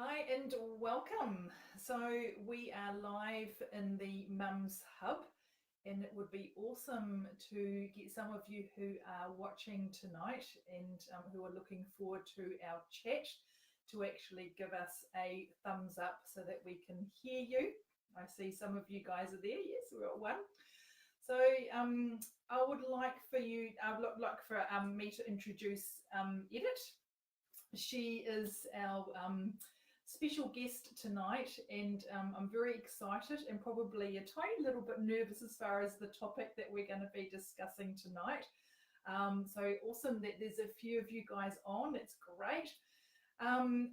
Hi and welcome. So we are live in the Mums Hub, and it would be awesome to get some of you who are watching tonight and who are looking forward to our chat to actually give us a thumbs up so that we can hear you. I see some of you guys are there. Yes, we're at one. So I would like for you, I would like for me to introduce Edith. She is our special guest tonight, and I'm very excited and probably a tiny little bit nervous as far as the topic that we're going to be discussing tonight. So awesome that there's a few of you guys on. It's great.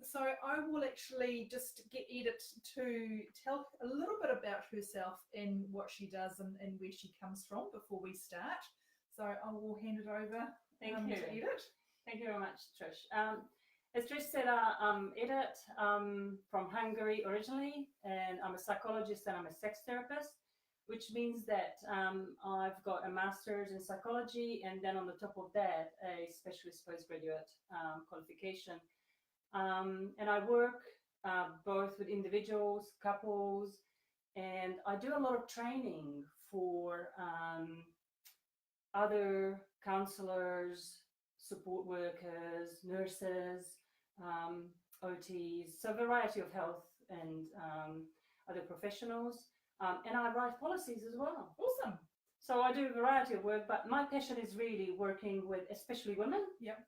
So I will actually just get Edith to tell a little bit about herself and what she does and where she comes from before we start. So I will hand it over Thank you. to Edith. Thank you very much, Trish. As Trish said, I'm Edith from Hungary originally, and I'm a psychologist and I'm a sex therapist, which means that I've got a master's in psychology, and then on the top of that, a specialist postgraduate qualification. And I work both with individuals, couples, and I do a lot of training for other counselors, support workers, nurses, OTs, so a variety of health and other professionals. And I write policies as well. Awesome. So I do a variety of work, but my passion is really working with especially women. Yep.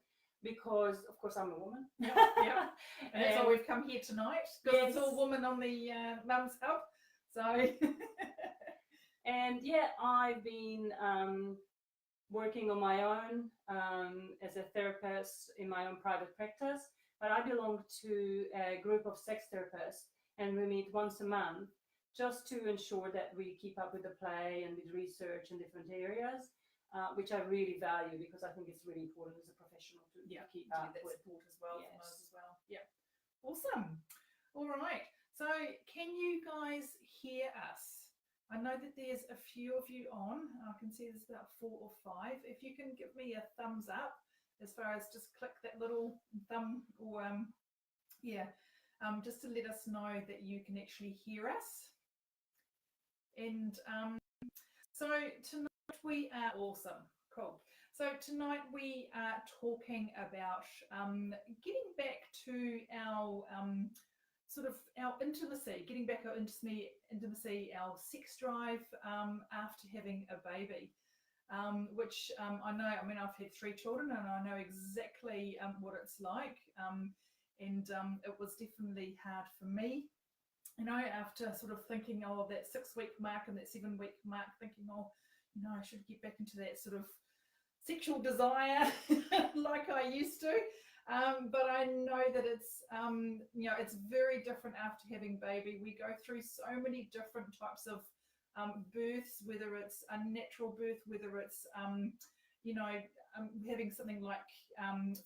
Because, of course, I'm a woman. Yep. And that's why we've come here tonight, because yes. It's all women on the Mums Hub. So. And yeah, I've been working on my own as a therapist in my own private practice, but I belong to a group of sex therapists, and we meet once a month just to ensure that we keep up with the play and with research in different areas, which I really value because I think it's really important as a professional to keep up that with support as well. Yes. From us as well. Yeah. Awesome. All right. So can you guys hear us? I know that there's a few of you on. I can see there's about 4 or 5. If you can give me a thumbs up, as far as just click that little thumb, or just to let us know that you can actually hear us. And so tonight we are awesome. Cool. So tonight we are talking about getting back to our our intimacy, getting back our intimacy, our sex drive after having a baby, which I know, I've had 3 children and I know exactly what it's like, and it was definitely hard for me, after sort of thinking, that 6-week mark and that 7-week mark, thinking, I should get back into that sort of sexual desire like I used to. But I know that it's very different after having baby. We go through so many different types of births, whether it's a natural birth, whether it's having something like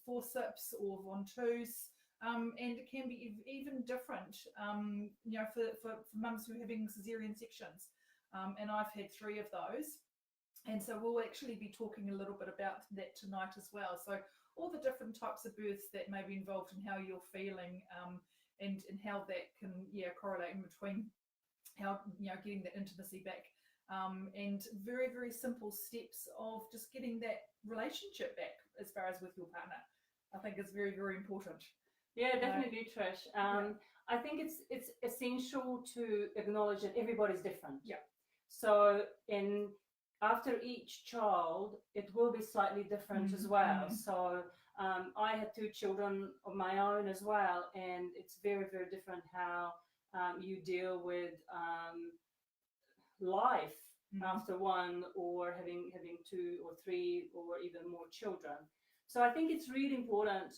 forceps or ventouse, and it can be even different, for mums who are having cesarean sections. And I've had 3 of those. And so we'll actually be talking a little bit about that tonight as well. So all the different types of births that may be involved in how you're feeling, and how that can correlate in between how getting that intimacy back, and very, very simple steps of just getting that relationship back as far as with your partner. I think it's very, very important. Yeah, definitely, Trish. I think it's essential to acknowledge that everybody's different. Yeah. So after each child, it will be slightly different as well. So I had 2 children of my own as well, and it's very, very different how you deal with life after one, or having 2 or 3 or even more children. So I think it's really important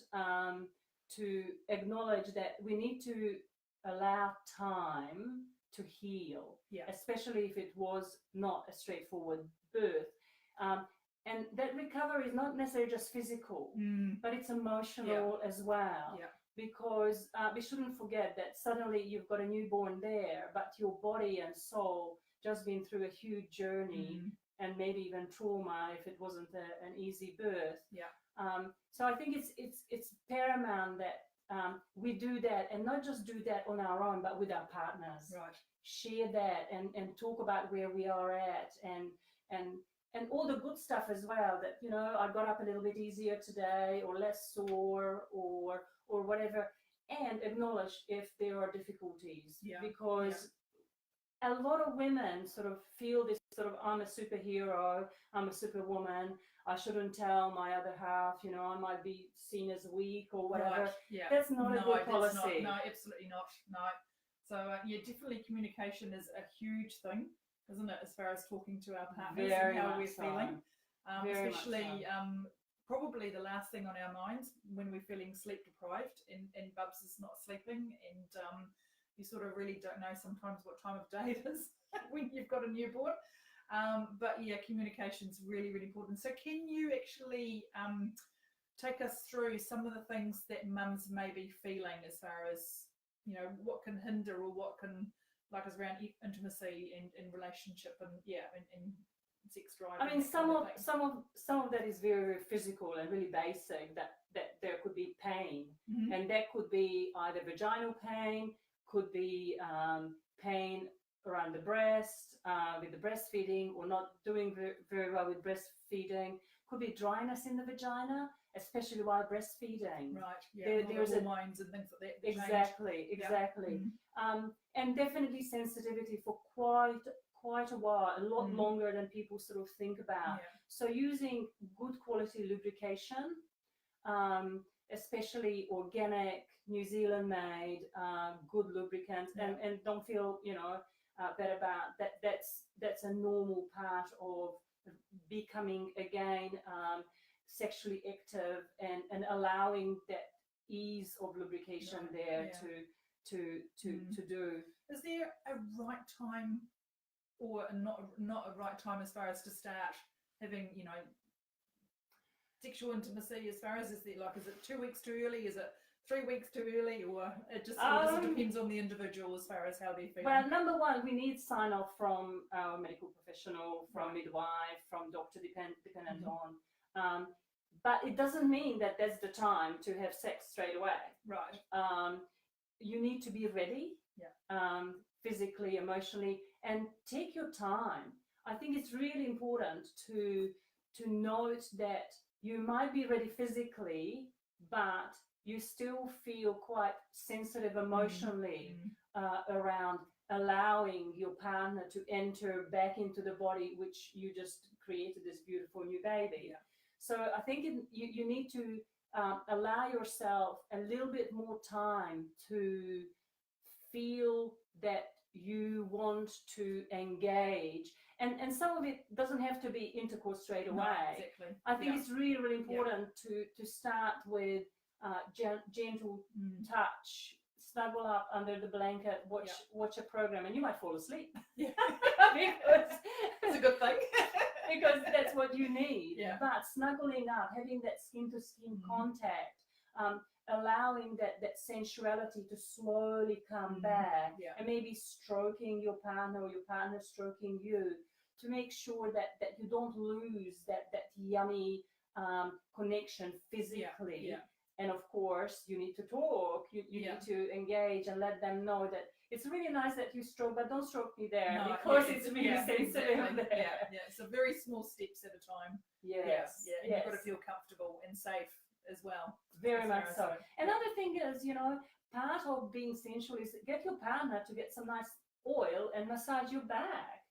to acknowledge that we need to allow time to heal, especially if it was not a straightforward birth. And that recovery is not necessarily just physical, but it's emotional as well. Yeah. Because we shouldn't forget that suddenly you've got a newborn there, but your body and soul just been through a huge journey, and maybe even trauma if it wasn't an easy birth. Yeah. So I think it's paramount that we do that, and not just do that on our own, but with our partners. Right. Share that and talk about where we are at, and all the good stuff as well. That, you know, I got up a little bit easier today, or less sore, or whatever, and acknowledge if there are difficulties. Yeah. Because a lot of women sort of feel this sort of, I'm a superhero, I'm a superwoman, I shouldn't tell my other half, you know, I might be seen as weak or whatever. Right. Yeah. That's not a good policy. No, absolutely not. No. So yeah, definitely communication is a huge thing, isn't it, as far as talking to our partners and how we're feeling. Especially probably the last thing on our minds when we're feeling sleep deprived and Bubs is not sleeping, and you sort of really don't know sometimes what time of day it is when you've got a newborn. But yeah, communication's really, really important. So can you actually take us through some of the things that mums may be feeling, as far as, you know, what can hinder or what can, like, us around intimacy and relationship and sex drive? I mean, some of that is very, very physical and really basic. That there could be pain, and that could be either vaginal pain, could be pain around the breast with the breastfeeding, or not doing very well with breastfeeding. Could be dryness in the vagina, especially while breastfeeding. Right. Yeah. There's hormones and things like that. Exactly. And definitely sensitivity for quite a while, a lot longer than people sort of think about. Yeah. So using good quality lubrication, especially organic, New Zealand made, good lubricants, and don't feel, you know, bad about that. That's a normal part of becoming again sexually active, and allowing that ease of lubrication to do. Is there a right time, or not a right time, as far as to start having, you know, sexual intimacy? As far as, is it 2 weeks too early? Is it 3 weeks too early? Or it just depends on the individual as far as how they're feeling? Well, number one, we need sign off from our medical professional, from midwife, from doctor, dependent on. But it doesn't mean that that's the time to have sex straight away. Right. You need to be ready, physically, emotionally, and take your time. I think it's really important to note that you might be ready physically, but you still feel quite sensitive emotionally around allowing your partner to enter back into the body, which you just created this beautiful new baby. Yeah. So I think you need to allow yourself a little bit more time to feel that you want to engage. And some of it doesn't have to be intercourse straight away. No, exactly. I think it's really, really important to start with gentle touch, snuggle up under the blanket, watch a program, and you might fall asleep. Yeah. Because it's a good thing. Because that's what you need. Yeah. But snuggling up, having that skin-to-skin contact, allowing that sensuality to slowly come back, and maybe stroking your partner or your partner stroking you, to make sure that you don't lose that yummy connection physically. And of course, you need to talk, you need to engage and let them know that it's really nice that you stroke, but don't stroke me there, because it's really sensitive there. Yeah, so very small steps at a time. Yes. And you've got to feel comfortable and safe as well. Very much so. Another thing is, you know, part of being sensual is get your partner to get some nice oil and massage your back,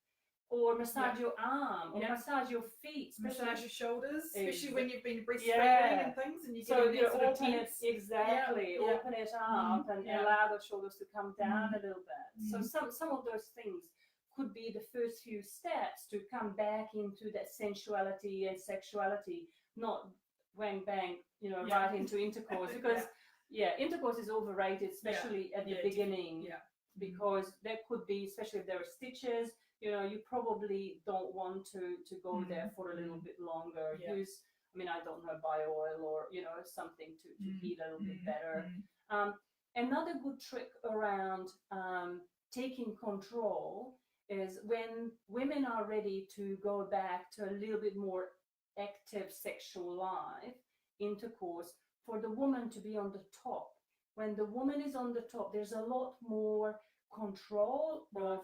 or massage your arm, or massage your feet, massage your shoulders, especially when you've been breastfeeding and things, and you get open it open it up and allow the shoulders to come down a little bit. So some of those things could be the first few steps to come back into that sensuality and sexuality, not whang bang, you know, right into intercourse, because intercourse is overrated, especially at the beginning, because there could be, especially if there are stitches, you know, you probably don't want to go there for a little bit longer. Use, I mean, I don't know, bio oil, or, you know, something to heat a little bit better. Another good trick around taking control is when women are ready to go back to a little bit more active sexual life, intercourse, for the woman to be on the top when the woman is on the top, there's a lot more control of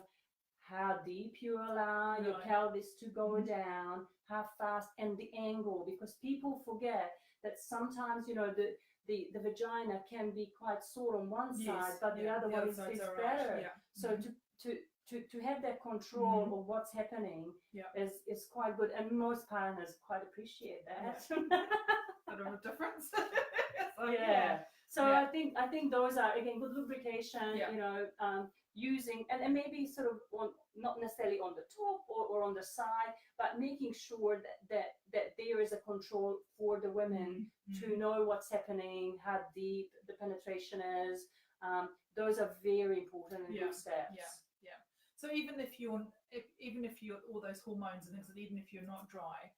how deep you allow your pelvis to go down, how fast, and the angle, because people forget that sometimes, you know, the vagina can be quite sore on one side, but the other one is better. So to have that control of what's happening is quite good, and most partners quite appreciate that. I don't know the difference. So I think those are, again, good lubrication. You know, using and maybe sort of not necessarily on the top or on the side, but making sure that there is a control for the women to know what's happening, how deep the penetration is. Those are very important and good steps. So even if you're all those hormones and things, and even if you're not dry,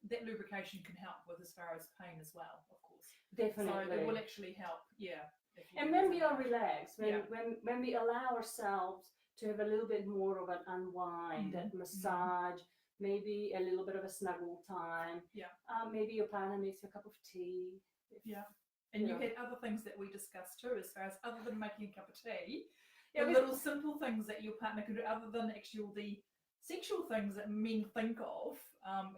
that lubrication can help with as far as pain as well, of course. Definitely. So it will actually help. And when we are relaxed, when we allow ourselves to have a little bit more of an unwind, and massage, maybe a little bit of a snuggle time. Maybe your partner makes you a cup of tea. And you had other things that we discussed too, as far as other than making a cup of tea, the little simple things that your partner can do, other than actually the sexual things that men think of,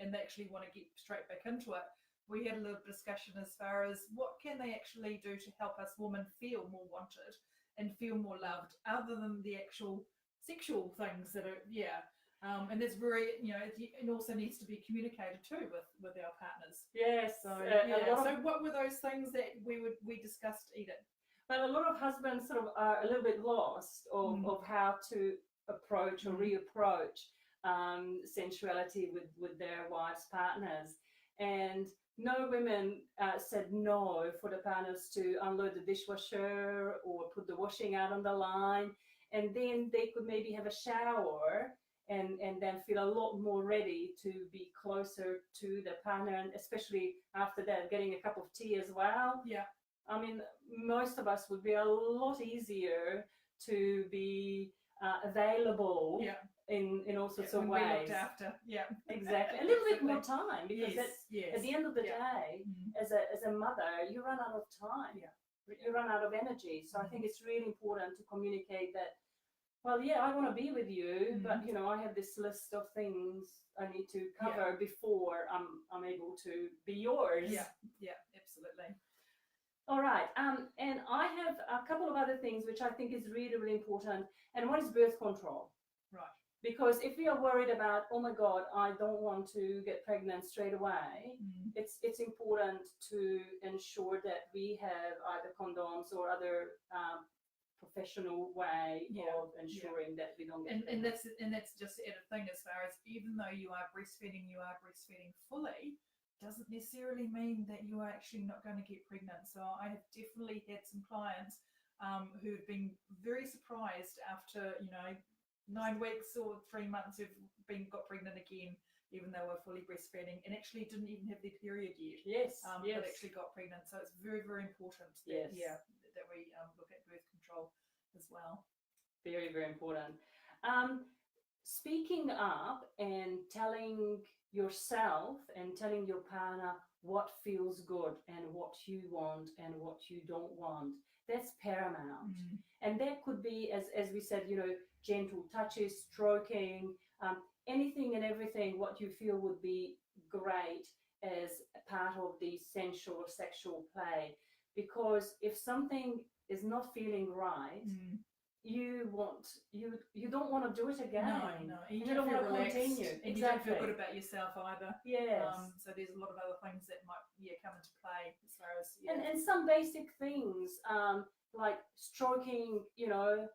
and they actually want to get straight back into it. We had a little discussion as far as what can they actually do to help us women feel more wanted and feel more loved, other than the actual sexual things that are, and that's very, you know, it also needs to be communicated too with our partners. Yes. So, so what were those things that we discussed, Edith? Well, a lot of husbands sort of are a little bit lost of how to approach or reapproach sensuality with their wives' partners. And no women said no for the partners to unload the dishwasher or put the washing out on the line, and then they could maybe have a shower and then feel a lot more ready to be closer to the partner, and especially after that, getting a cup of tea as well. I mean, most of us would be a lot easier to be available in all sorts of ways. We looked after. Exactly. A little bit more time, because at the end of the day, as a mother, you run out of time. You run out of energy. So I think it's really important to communicate that, well, I want to be with you, but, you know, I have this list of things I need to cover before I'm able to be yours. Absolutely. All right. And I have a couple of other things which I think is really, really important. And one is birth control. Right. Because if we are worried about, oh my God, I don't want to get pregnant straight away, it's important to ensure that we have either condoms or other professional way of ensuring that we don't get pregnant. And that's just the other thing, as far as even though you are breastfeeding fully, doesn't necessarily mean that you are actually not going to get pregnant. So I have definitely had some clients who have been very surprised after, you know, 9 weeks or 3 months who've got pregnant again, even though we're fully breastfeeding, and actually didn't even have their period yet. But actually got pregnant. So it's very, very important that, that we look at birth control as well. Very, very important. Speaking up and telling yourself and telling your partner what feels good and what you want and what you don't want, that's paramount. And that could be, as we said, you know, gentle touches, stroking, anything and everything what you feel would be great as a part of the sensual or sexual play. Because if something is not feeling right, you don't want to do it again. No. You don't want to continue. And you don't feel good about yourself either. Yes. So there's a lot of other things that might come into play as far as and some basic things like stroking, you know,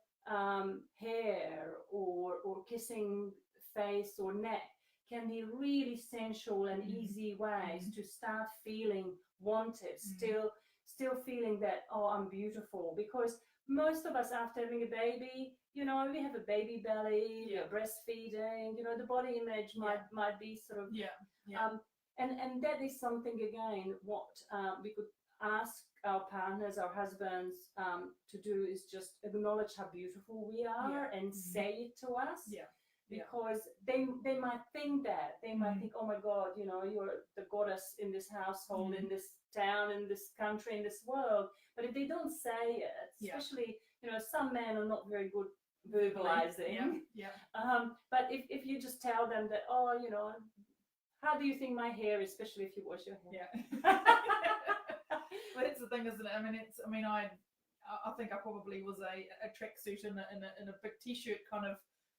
hair or kissing face or neck can be really sensual and easy ways to start feeling wanted, still feeling that, oh, I'm beautiful. Because most of us, after having a baby, you know, we have a baby belly, we're breastfeeding, you know, the body image might be sort of and that is something, again, what we could ask our partners, our husbands, to do is just acknowledge how beautiful we are and say it to us. because they might think that. They might think, oh my God, you know, you're the goddess in this household, in this town, in this country, in this world. But if they don't say it, especially, you know, some men are not very good verbalizing. But if you just tell them that, oh, you know, how do you think my hair, especially if you wash your hair? Well, that's the thing, isn't it? I think I probably was a tracksuit in a big t-shirt kind of,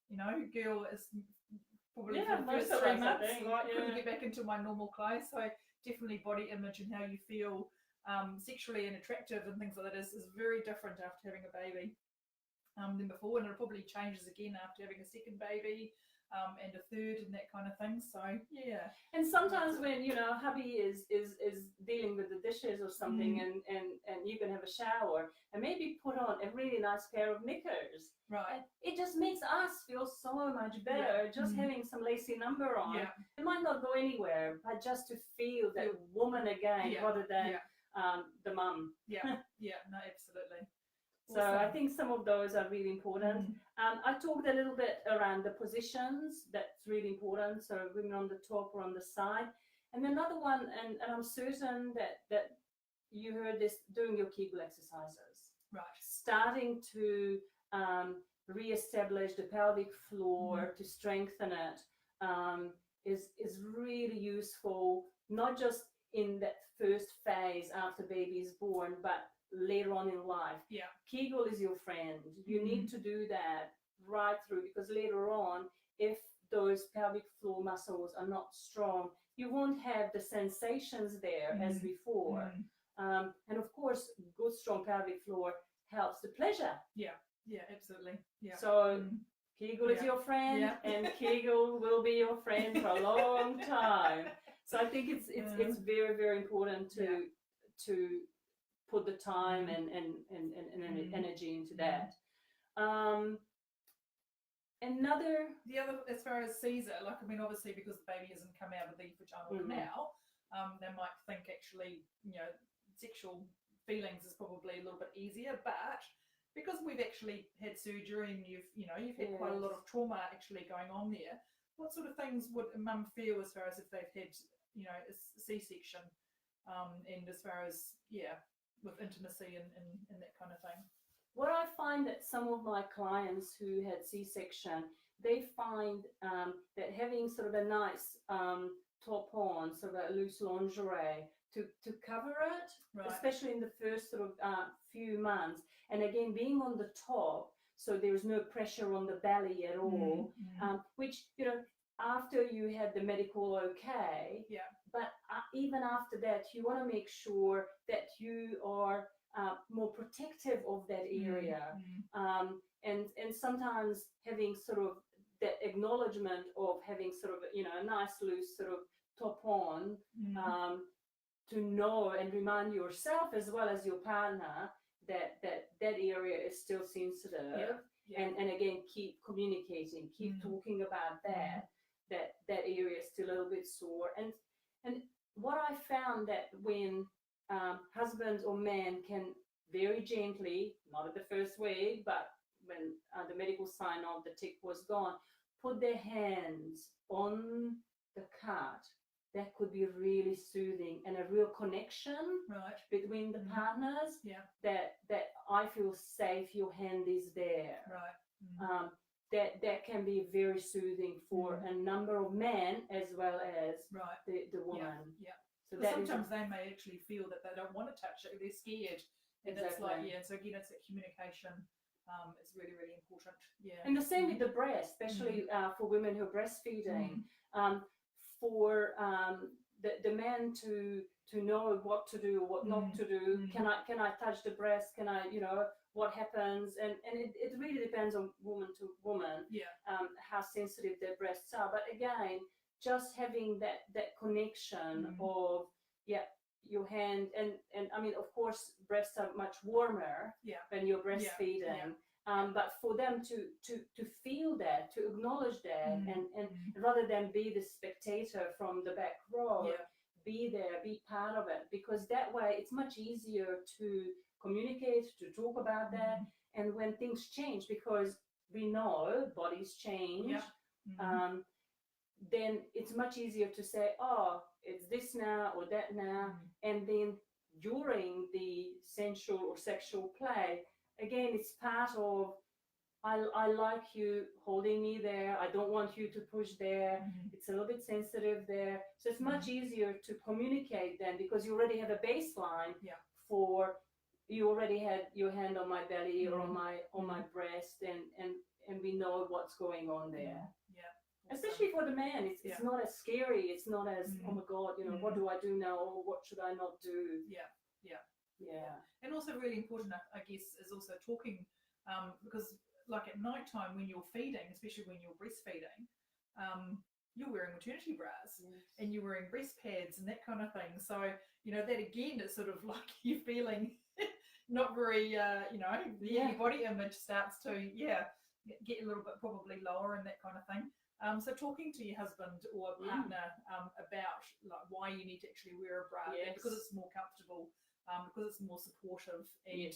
you know, girl. Is probably for the first 3 months. I couldn't get back into my normal clothes. So definitely body image and how you feel sexually and attractive and things like that is very different after having a baby than before, and it probably changes again after having a second baby. And a third and that kind of thing. So yeah. And sometimes when, you know, hubby is dealing with the dishes or something, and you can have a shower and maybe put on a really nice pair of knickers. Right. It just makes us feel so much better. Just having some lacy number on. It might not go anywhere, but just to feel that woman again, rather than the mum. No, absolutely. So I think some of those are really important. I talked a little bit around the positions. That's really important. So women on the top or on the side. And another one, and I'm certain that you heard this, doing your Kegel exercises. Right. Starting to re-establish the pelvic floor, to strengthen it, is really useful, not just in that first phase after baby is born, but later on in life. Kegel is your friend. You need to do that right through, because later on, if those pelvic floor muscles are not strong, you won't have the sensations there as before. And of course, good strong pelvic floor helps the pleasure. Absolutely. So Kegel is your friend, and Kegel will be your friend for a long time. So I think it's very, very important to put the time and energy into that. The other, as far as Caesar, obviously because the baby hasn't come out of the vaginal canal, they might think actually, you know, sexual feelings is probably a little bit easier, but because we've actually had surgery and you've had quite a lot of trauma actually going on there, what sort of things would a mum feel as far as if they've had, you know, a C-section, and as far as with intimacy and that kind of thing? What I find that some of my clients who had C-section, they find that having sort of a nice top on, sort of a loose lingerie to cover it, especially in the first sort of few months, and again being on the top, so there's no pressure on the belly at all, which, you know, after you had the medical but even after that, you want to make sure that you are more protective of that area, and sometimes having sort of that acknowledgement of having sort of, you know, a nice loose sort of top on, to know and remind yourself as well as your partner that area is still sensitive, and again keep communicating, keep talking about that area is still a little bit sore, and what I found that when husbands or men can very gently, not at the first week, but when the medical sign of the tick was gone, put their hands on the cut, that could be really soothing and a real connection between the partners, that I feel safe, your hand is there. That can be very soothing for a number of men as well as the woman. So sometimes they may actually feel that they don't want to touch it, they're scared. And it's like, so again, it's that communication is really, really important. And the same with the breast, especially for women who are breastfeeding. For the men to know what to do, what not to do. Can I touch the breast? Can I, you know, what happens? And it really depends on woman to woman, how sensitive their breasts are. But again, just having that connection of your hand, and I mean, of course, breasts are much warmer when you're breastfeeding. But for them to feel that, to acknowledge that, and rather than be the spectator from the back row, be there, be part of it, because that way it's much easier to communicate, to talk about that, and when things change, because we know bodies change, then it's much easier to say, oh, it's this now or that now. And then during the sensual or sexual play, again, it's part of, I like you holding me there. I don't want you to push there. It's a little bit sensitive there. So it's much easier to communicate then, because you already have a baseline for, you already had your hand on my belly or on my breast, and we know what's going on there. Especially for the man, it's not as scary. It's not as, oh my God, you know, what do I do now? Or what should I not do? Yeah. And also really important, I guess, is also talking, because like at night time when you're feeding, especially when you're breastfeeding, you're wearing maternity bras and you're wearing breast pads and that kind of thing. So, you know, that again, it's sort of like you're feeling not very, you know, your body image starts to, get a little bit probably lower and that kind of thing. So talking to your husband or partner about like why you need to actually wear a bra, because it's more comfortable, because it's more supportive, and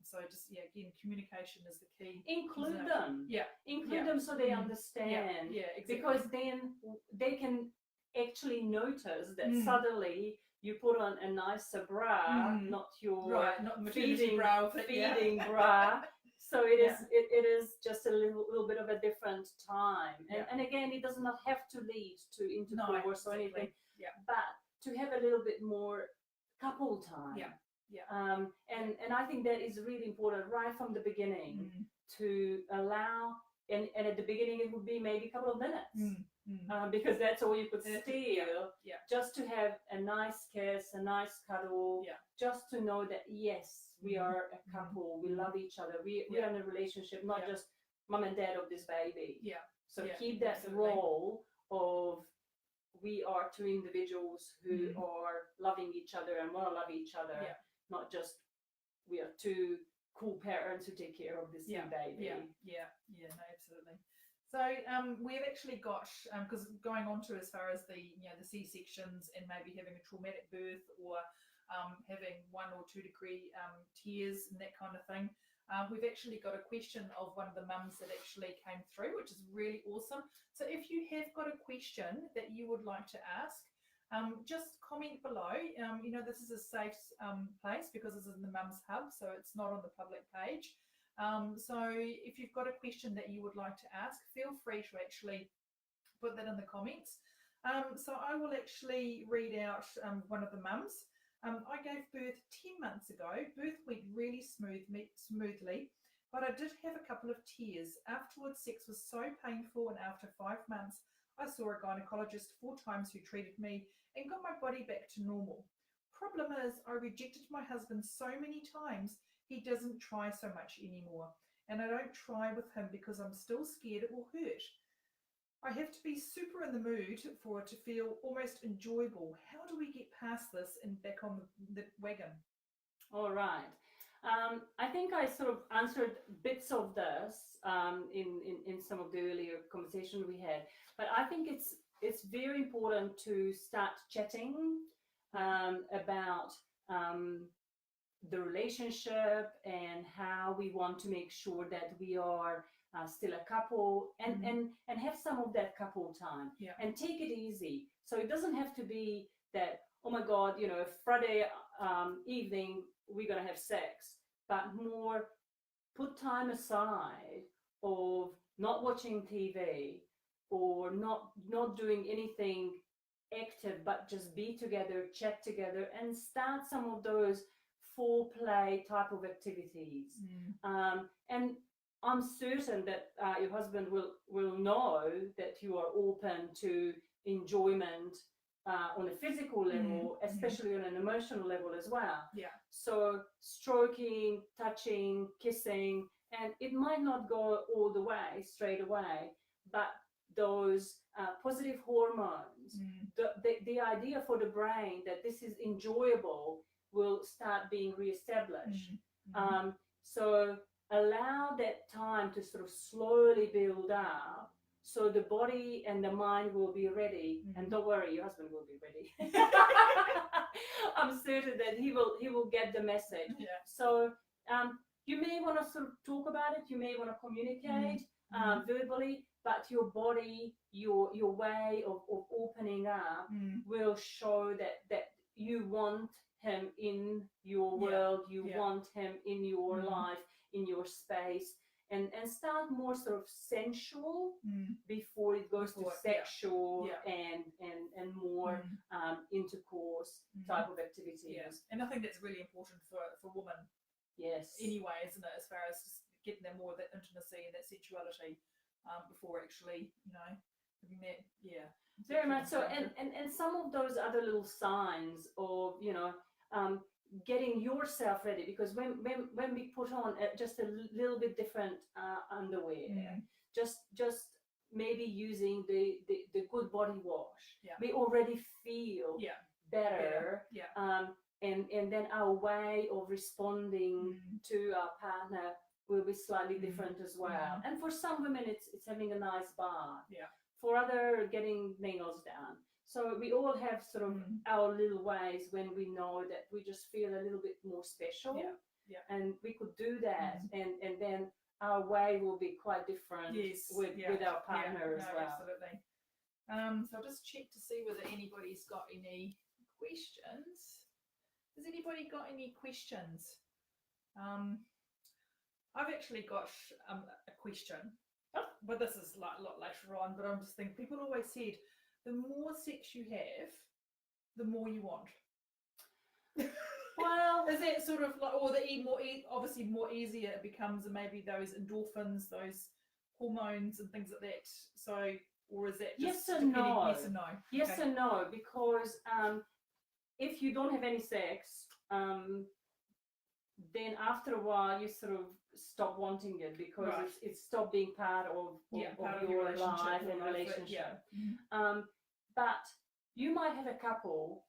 so just again, communication is the key. Include them. Include them so they understand. Exactly. Because then they can actually notice that suddenly you put on a nicer bra, not your not feeding bra, bra. So it is just a little bit of a different time. And again, it does not have to lead to intercourse or anything, but to have a little bit more couple time. And I think that is really important right from the beginning, to allow, and at the beginning it would be maybe a couple of minutes, because that's all you could steal, just to have a nice kiss, a nice cuddle, just to know that yes, we are a couple, we love each other, we are in a relationship, not just mom and dad of this baby. So keep that role of, we are two individuals who are loving each other and want to love each other, not just we are two cool parents who take care of this new baby. No, absolutely. So we've actually got, because going on to as far as the the C-sections and maybe having a traumatic birth, or having 1 or 2 degree tears and that kind of thing, we've actually got a question of one of the mums that actually came through, which is really awesome. So if you have got a question that you would like to ask, just comment below. This is a safe place because this is in the Mums Hub, so it's not on the public page. So if you've got a question that you would like to ask, feel free to actually put that in the comments. So I will actually read out one of the mums. I gave birth 10 months ago. Birth went really smoothly, but I did have a couple of tears. Afterwards, sex was so painful, and after 5 months, I saw a gynecologist 4 times who treated me and got my body back to normal. Problem is, I rejected my husband so many times, he doesn't try so much anymore. And I don't try with him because I'm still scared it will hurt. I have to be super in the mood for it to feel almost enjoyable. How do we get past this and back on the wagon? All right. I think I sort of answered bits of this in some of the earlier conversation we had, but I think it's very important to start chatting about the relationship and how we want to make sure that we are still a couple, and have some of that couple time, and take it easy. So it doesn't have to be that, oh my God, Friday evening we're gonna have sex, but more put time aside of not watching TV or not doing anything active, but just be together, chat together, and start some of those foreplay type of activities. And I'm certain that your husband will know that you are open to enjoyment on a physical level, especially on an emotional level as well. So stroking, touching, kissing, and it might not go all the way straight away, but those positive hormones, the idea for the brain that this is enjoyable will start being reestablished. So allow that time to sort of slowly build up, so the body and the mind will be ready. And don't worry, your husband will be ready. I'm certain that he will get the message. So you may want to sort of talk about it, you may want to communicate, verbally, but your body, your way of opening up will show that you want him in your world, you want him in your life, in your space, and start more sort of sensual before it goes to sexual and more intercourse type of activities. Yeah. And I think that's really important for women. Yes. Anyway, isn't it? As far as just getting them more of that intimacy and that sexuality before actually, having that, Very much so. And some of those other little signs of, getting yourself ready, because when we put on just a little bit different underwear, just maybe using the good body wash, we already feel better. And then our way of responding to our partner will be slightly different as well. And for some women, it's having a nice bath. For other, getting nails done. So we all have sort of our little ways when we know that we just feel a little bit more special. And we could do that, and then our way will be quite different with our partner as well. Absolutely. So I'll just check to see whether anybody's got any questions. Has anybody got any questions? I've actually got a question, but this is like a lot later on. But I'm just thinking, people always said, the more sex you have, the more you want. Well, is that sort of like, or obviously more easier it becomes, and maybe those endorphins, those hormones and things like that. So, or is that just yes and no? Yes and no. Yes Okay. and no, because if you don't have any sex, then after a while you sort of stop wanting it, because it's stopped being part of your life and relationship. But you might have a couple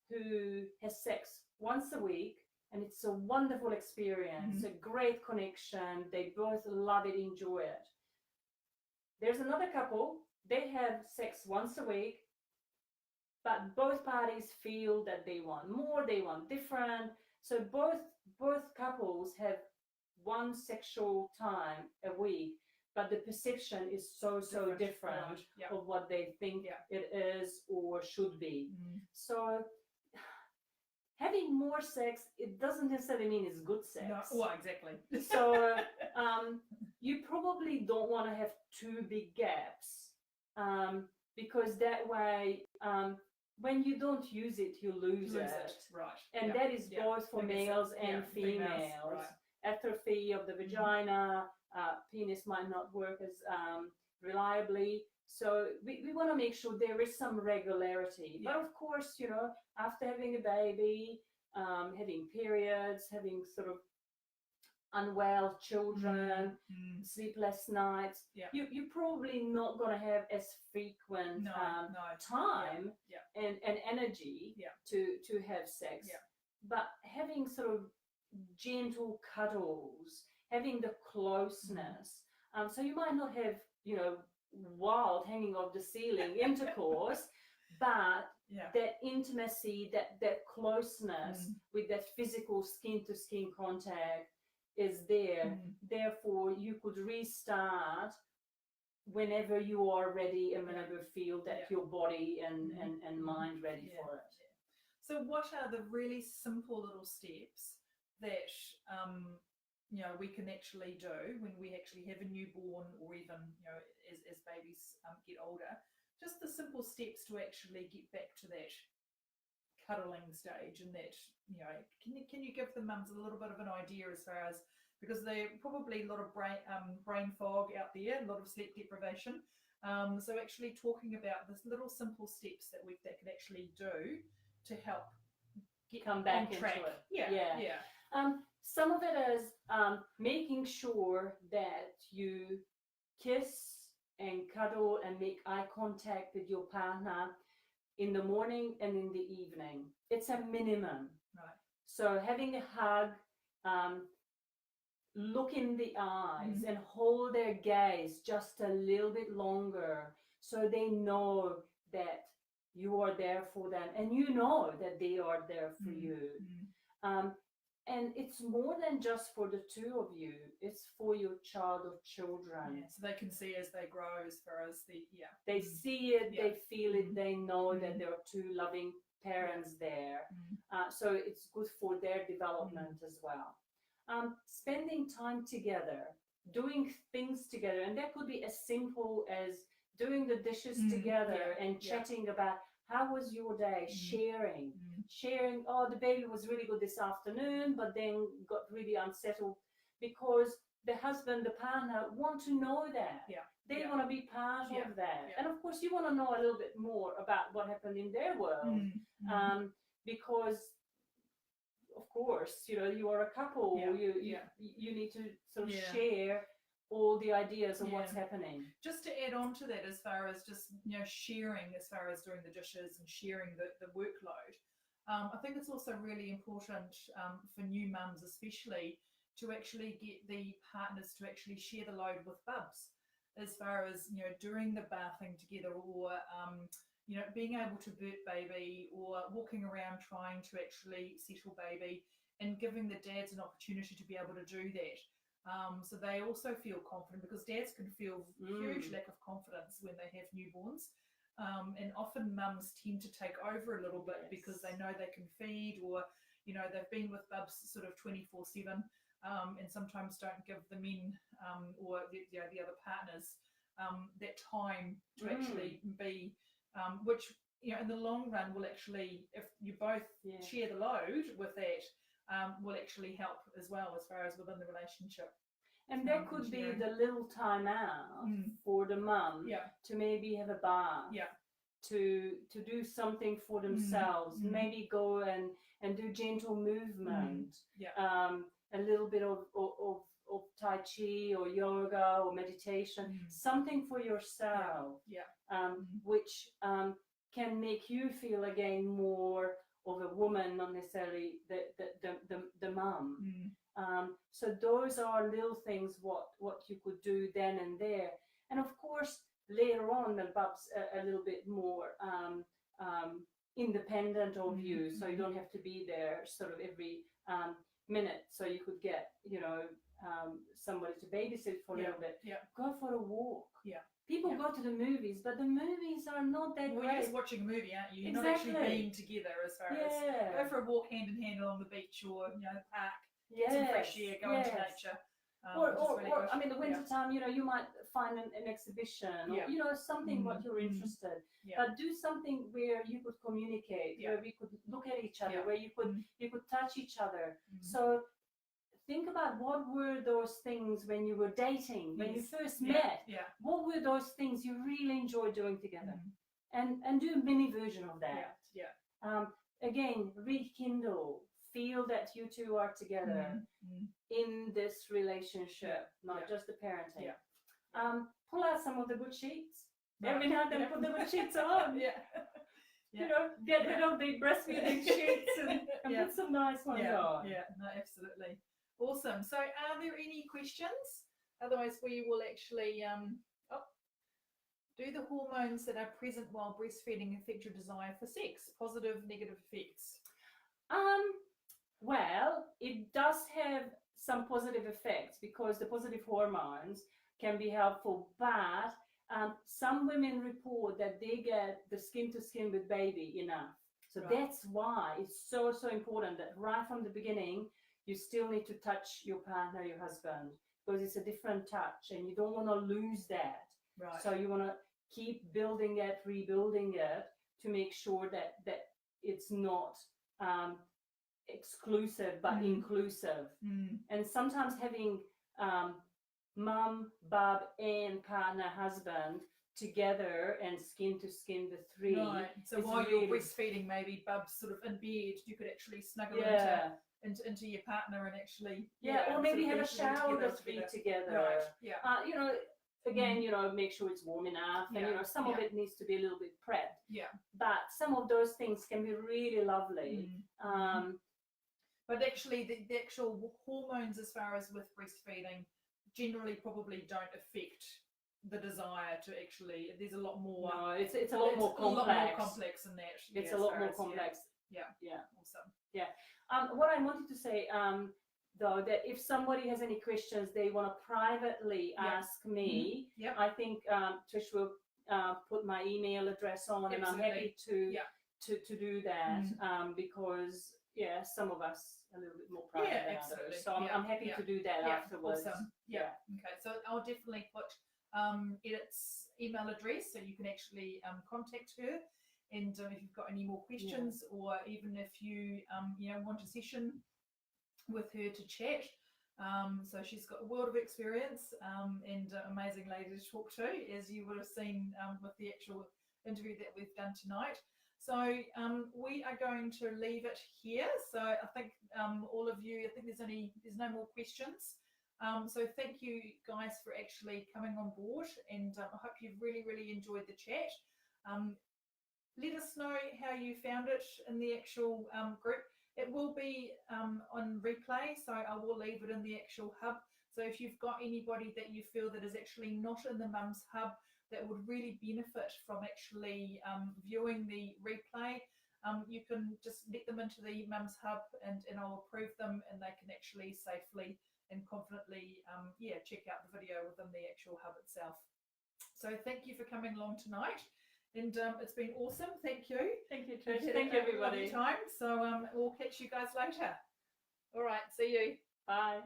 who has sex once a week, and it's a wonderful experience, a great connection. They both love it, enjoy it. There's another couple, they have sex once a week, but both parties feel that they want more, they want different. So both couples have one sexual time a week, but the perception is so different of what they think it is or should be. So having more sex, it doesn't necessarily mean it's good sex. No, well, exactly. So you probably don't want to have two big gaps, because that way, when you don't use it, you lose it. Right. And that is both for males and females. Right. Atrophy of the vagina, penis might not work as reliably. So we want to make sure there is some regularity. But of course, after having a baby, having periods, having sort of unwell children, sleepless nights, you're probably not going to have as frequent time and energy to have sex. But having sort of gentle cuddles, having the closeness, so you might not have wild hanging off the ceiling intercourse, but that intimacy, that closeness with that physical skin to skin contact is there. Therefore you could restart whenever you are ready and whenever you feel that your body and mind ready for it. So what are the really simple little steps that we can actually do when we actually have a newborn, or even as babies get older? Just the simple steps to actually get back to that cuddling stage, and that can you give the mums a little bit of an idea, as far as, because there probably a lot of brain fog out there, a lot of sleep deprivation. So actually talking about this little simple steps that can actually do to help come back on track. Into it. Some of it is making sure that you kiss and cuddle and make eye contact with your partner in the morning and in the evening. It's a minimum. Right. So having a hug, look in the eyes and hold their gaze just a little bit longer, so they know that you are there for them and you know that they are there for you. And it's more than just for the two of you, it's for your child or children. Yeah, so they can see as they grow, as far as they see it, Yeah. they feel it, they know Mm. that there are two loving parents there. Mm. So it's good for their development as well. Spending time together, doing things together, and that could be as simple as doing the dishes together and chatting about how was your day, sharing, oh, the baby was really good this afternoon, but then got really unsettled, because the husband, the partner want to know that. They want to be part of that. And of course, you want to know a little bit more about what happened in their world, because of course, you are a couple. You need to sort of share all the ideas of what's happening. Just to add on to that, as far as just sharing, as far as doing the dishes and sharing the workload, I think it's also really important for new mums, especially, to actually get the partners to actually share the load with bubs, as far as doing the bathing together, or being able to birth baby, or walking around trying to actually settle baby, and giving the dads an opportunity to be able to do that. So they also feel confident, because dads can feel huge lack of confidence when they have newborns. And often mums tend to take over a little bit, because they know they can feed, or they've been with bubs sort of 24/7, and sometimes don't give the men or the other partners that time to actually be, which in the long run will actually, if you both share the load with that, will actually help as well, as far as within the relationship. And that could be the little time out for the mum to maybe have a bath, to do something for themselves, maybe go and do gentle movement, a little bit of Tai Chi or yoga or meditation, something for yourself, which can make you feel again more of a woman, not necessarily the mum. So those are little things what you could do then and there. And of course, later on, the bub's a little bit more independent of you, so you don't have to be there sort of every minute. So you could get, somebody to babysit for a little bit. Go for a walk. People go to the movies, but the movies are not that great. You're just watching a movie, aren't you? You're not actually being together, as far as go for a walk hand in hand along the beach, or the park, get some fresh air, go into nature. Or I mean, the winter time, you might find an exhibition, or something what you're interested. But do something where you could communicate, where we could look at each other, where you could touch each other. So think about, what were those things when you were dating, when you first met? What were those things you really enjoyed doing together? And do a mini version of that. Again, rekindle. Feel that you two are together in this relationship, not just the parenting. Pull out some of the good sheets. Every now and then, put the good sheets on. Get rid of the breastfeeding sheets and put some nice ones on. No, absolutely. Awesome. So are there any questions? Otherwise, we will actually do the hormones that are present while breastfeeding affect your desire for sex? Positive, negative effects? Well, it does have some positive effects, because the positive hormones can be helpful, but some women report that they get the skin to skin with baby enough. So that's why it's so important that right from the beginning, you still need to touch your partner, your husband, because it's a different touch, and you don't want to lose that. So you want to keep building it, rebuilding it, to make sure that it's not exclusive but inclusive. And sometimes having mum, bub, and partner, husband together and skin to skin, the three. So while you're breastfeeding, maybe bub's sort of in bed, you could actually snuggle into your partner and actually or maybe have a shower, the three together. Again, make sure it's warm enough, and some of it needs to be a little bit prepped. But some of those things can be really lovely. But actually, the actual hormones, as far as with breastfeeding, generally probably don't affect the desire to actually. There's a lot more. No, it's a lot more complex. A lot more complex than that. It's a lot more complex. Awesome. What I wanted to say, though, that if somebody has any questions they want to privately ask me, I think Trish will put my email address on, and I'm happy to do that, because some of us are a little bit more private than others, so I'm happy to do that afterwards. Awesome. Okay, so I'll definitely put Edith's email address so you can actually contact her, and if you've got any more questions, or even if you want a session with her to chat. So she's got a world of experience, and amazing lady to talk to, as you would have seen with the actual interview that we've done tonight. So we are going to leave it here. So I think all of you, I think there's no more questions. So thank you guys for actually coming on board, and I hope you've really, really enjoyed the chat. Let us know how you found it in the actual group. It will be on replay, so I will leave it in the actual hub. So if you've got anybody that you feel that is actually not in the Mums Hub that would really benefit from actually viewing the replay, you can just let them into the Mums Hub, and I'll approve them, and they can actually safely and confidently check out the video within the actual hub itself. So thank you for coming along tonight. And it's been awesome. Thank you. Thank you, Trish. Thank you, everybody. Time. So we'll catch you guys later. All right. See you. Bye.